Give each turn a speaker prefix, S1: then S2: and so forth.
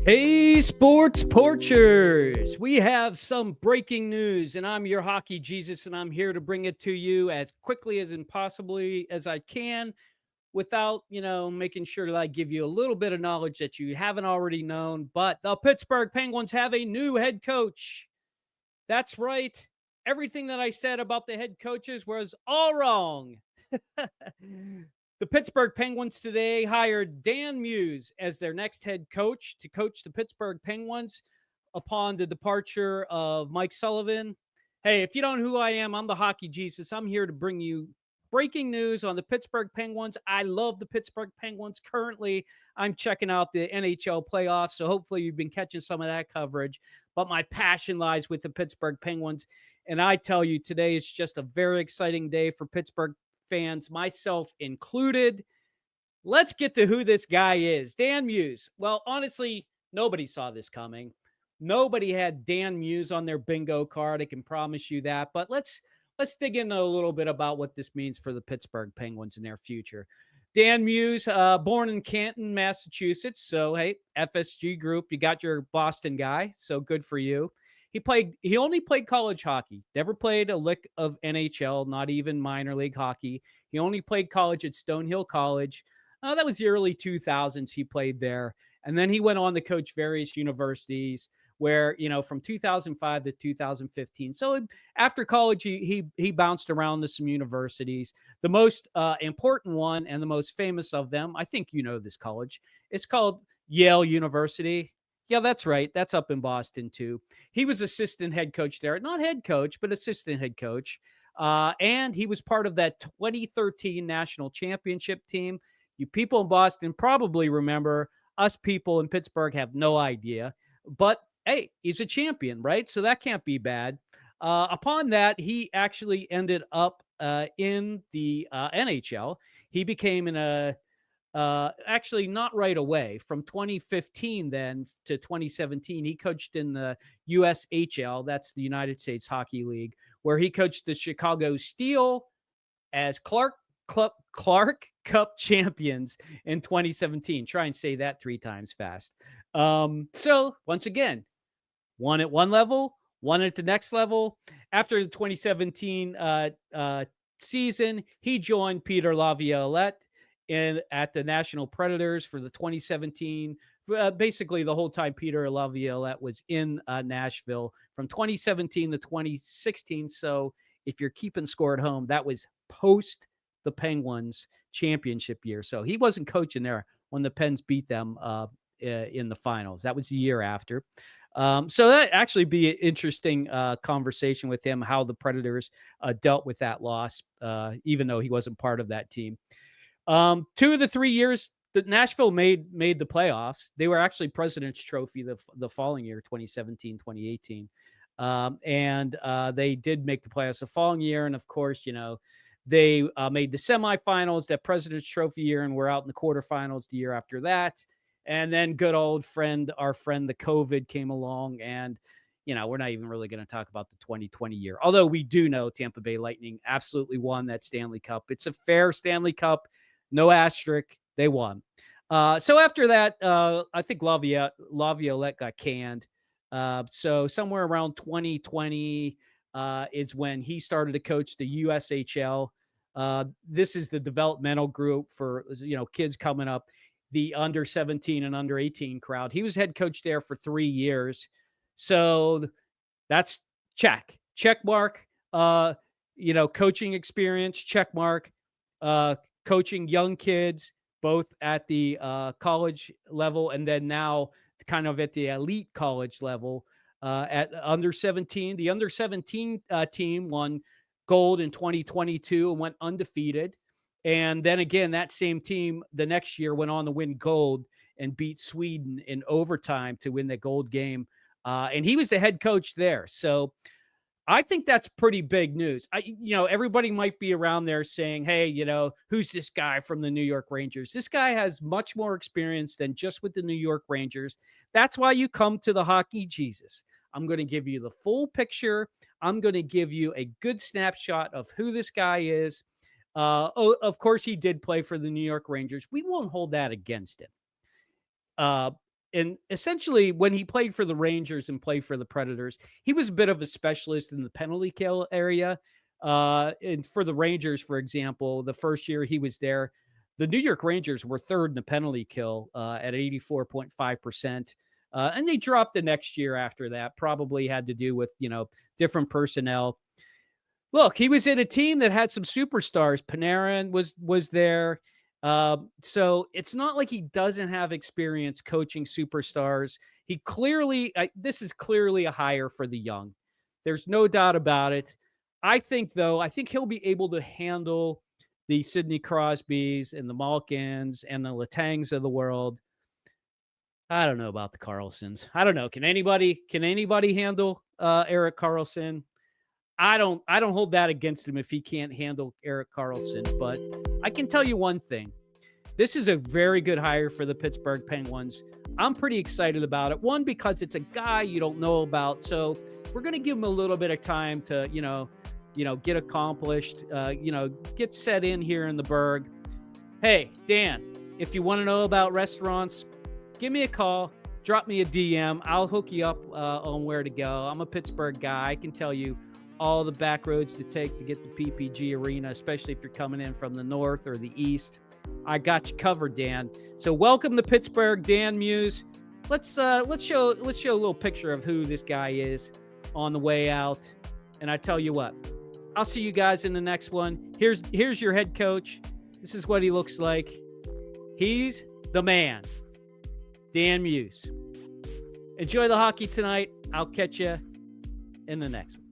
S1: Hey, sports porchers! We have some breaking news, and I'm your hockey Jesus, and I'm here to bring it to you as quickly as and possibly as I can, without making sure that I give you a little bit of knowledge that you haven't already known. But the Pittsburgh Penguins have a new head coach. That's right. Everything that I said about the head coaches was all wrong. The Pittsburgh Penguins today hired Dan Muse as their next head coach to coach the Pittsburgh Penguins upon the departure of Mike Sullivan. Hey, if you don't know who I am, I'm the Hockey Jesus. I'm here to bring you breaking news on the Pittsburgh Penguins. I love the Pittsburgh Penguins. Currently, I'm checking out the NHL playoffs, so hopefully you've been catching some of that coverage. But my passion lies with the Pittsburgh Penguins. And I tell you, today is just a very exciting day for Pittsburgh fans, myself included. Let's get to who this guy is. Dan Muse. Well, honestly, nobody saw this coming. Nobody had Dan Muse on their bingo card. I can promise you that. But let's dig into a little bit about what this means for the Pittsburgh Penguins in their future. Dan Muse, born in Canton, Massachusetts. So, hey, FSG group, you got your Boston guy. So good for you. He only played college hockey, never played a lick of NHL, not even minor league hockey. He only played college at Stonehill College. That was the early 2000s. He played there. And then he went on to coach various universities where, from 2005 to 2015. So after college, he bounced around to some universities. The most important one and the most famous of them, I think you know this college. It's called Yale University. Yeah, that's right. That's up in Boston too. He was assistant head coach there, not head coach, but assistant head coach. And he was part of that 2013 national championship team. You people in Boston probably remember. Us people in Pittsburgh have no idea. But hey, he's a champion, right? So that can't be bad. Upon that, he actually ended up in the NHL. He became actually not right away. From 2015 then to 2017, he coached in the USHL. That's the United States Hockey League, where he coached the Chicago Steel as Clark Cup champions in 2017. Try and say that 3 times fast. So once again, one at one level, one at the next level. After the 2017 season, he joined Peter Laviolette at the National Predators for the 2017. Basically, the whole time Peter Laviolette was in Nashville from 2017 to 2016. So if you're keeping score at home, that was post the Penguins championship year. So he wasn't coaching there when the Pens beat them in the finals. That was the year after. So that actually be an interesting conversation with him, how the Predators dealt with that loss, even though he wasn't part of that team. 2 of the 3 years that Nashville made the playoffs, they were actually President's Trophy the following year, 2017, 2018. And they did make the playoffs the following year. And of course, they made the semifinals that President's Trophy year and were out in the quarterfinals the year after that. And then good old our friend, the COVID came along. And, we're not even really going to talk about the 2020 year. Although we do know Tampa Bay Lightning absolutely won that Stanley Cup. It's a fair Stanley Cup. No asterisk. They won. So after that, I think Laviolette got canned. So somewhere around 2020 is when he started to coach the USHL. This is the developmental group for kids coming up, the under 17 and under 18 crowd. He was head coach there for 3 years. So that's check mark. Coaching experience, check mark. Coaching young kids, both at the college level and then now kind of at the elite college level at under 17. The under 17 team won gold in 2022 and went undefeated. And then again, that same team the next year went on to win gold and beat Sweden in overtime to win the gold game. And he was the head coach there. So I think that's pretty big news. Everybody might be around there saying, hey, who's this guy from the New York Rangers? This guy has much more experience than just with the New York Rangers. That's why you come to the Hockey Jesus. I'm going to give you the full picture. I'm going to give you a good snapshot of who this guy is. Of course, he did play for the New York Rangers. We won't hold that against him. and essentially when he played for the Rangers and played for the Predators, he was a bit of a specialist in the penalty kill area. And for the Rangers, for example, the first year he was there, the New York Rangers were third in the penalty kill at 84.5%. And they dropped the next year after that. Probably had to do with, different personnel. Look, he was in a team that had some superstars. Panarin was there. So it's not like he doesn't have experience coaching superstars. He clearly, this is clearly a hire for the young. There's no doubt about it. I think, though, I think he'll be able to handle the Sidney Crosbys and the Malkins and the Latangs of the world. I don't know about the Carlsons. I don't know. Can anybody handle Eric Carlson? I don't hold that against him if he can't handle Eric Carlson, but I can tell you one thing. This is a very good hire for the Pittsburgh Penguins. I'm pretty excited about it. One, because it's a guy you don't know about. So we're going to give him a little bit of time to, get accomplished, get set in here in the Berg. Hey, Dan, if you want to know about restaurants, give me a call. Drop me a DM. I'll hook you up on where to go. I'm a Pittsburgh guy. I can tell you all the back roads to take to get the PPG Arena, especially if you're coming in from the north or the east. I got you covered, Dan. So welcome to Pittsburgh, Dan Muse. Let's show a little picture of who this guy is on the way out. And I tell you what, I'll see you guys in the next one. Here's your head coach. This is what he looks like. He's the man, Dan Muse. Enjoy the hockey tonight. I'll catch you in the next one.